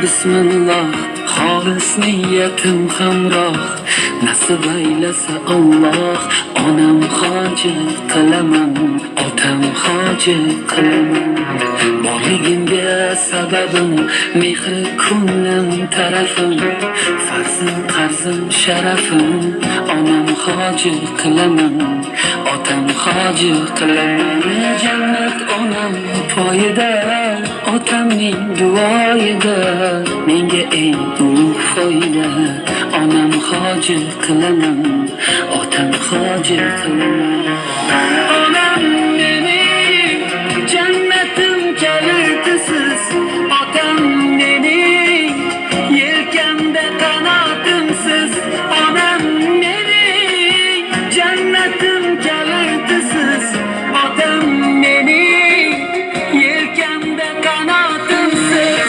bismillah, xolis niyatim hamroh, nasib aylasa Alloh. Onam hoji qilaman, otam hoji qilaman. Borligimga sababim mehri ko'nglim tarafim, farzim qarzim sharafim. Onam hoji qilaman, otam hoji qilaman. Jannat onam poyida, otamning duoyida, menga eng ulug' foyda. Onam hoji qilaman, otam hoji qilaman. Onam mening jannatim kalitisiz, otam mening yelkamda qanotimsiz. Onam mening jannatim kalitisiz, otam mening yelkamda qanotimsiz.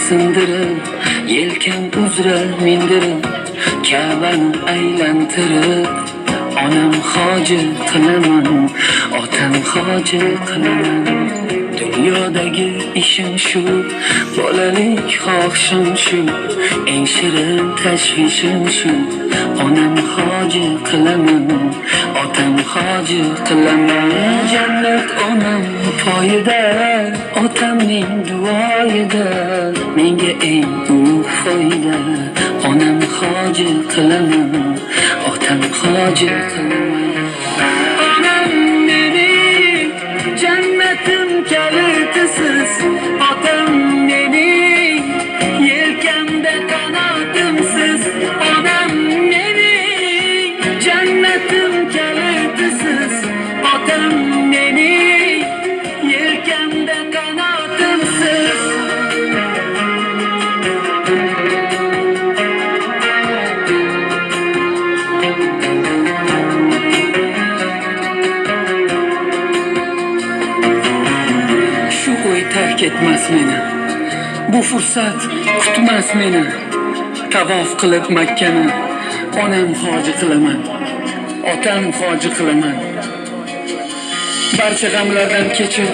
Sindirib, yelkam uzra mindirib, Ka'bani aylantirib, onam hoji qilaman, otam hoji qilaman. Dunyodagi ishim shu, bolalik xohishim shu, eng shirin tashvishim shu. Onam hoji qilaman, otam hoji qilaman. Jannat onam poyida, otamning duoyida, menga eng ulug' foyda. Onam hoji qilaman, otam hoji qilaman. Onam mening jannatim kalitisiz, otam mening yelkamda qanotimsiz. Onam mening jannatim kalitisiz, otam mening yelkamda qanotimsiz. Shu o'y tark etmas meni, bu fursat kutmas meni. Tavof qilib Makkani, onam hoji qilaman, otam hoji qilaman. Barcha g'amlardan kechib